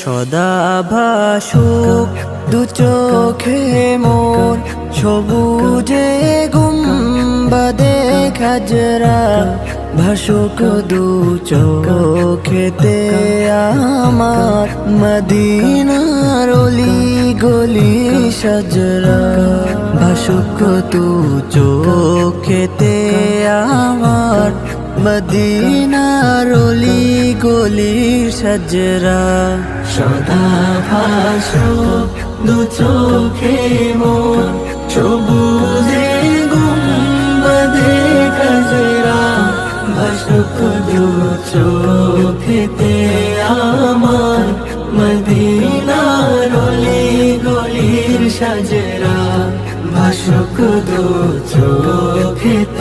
সদা ভাসুক দু চোখে মোর, সবুজে গুম্বাদে খাজরা, ভাসুক দু চোখেতে আমার, মদিনার অলি গলি সাজরা, ভাসুক দু চোখেতে আমার, মদিনার অলি গলি সাজরা। সদা ভাসুক দু চোখে মোর, সবুজে গুম্বাদে খাজরা, ভাসুক দু চোখেতে আমার, মদিনার অলি গলির সাজরা, ভাসুক দু চোখেতে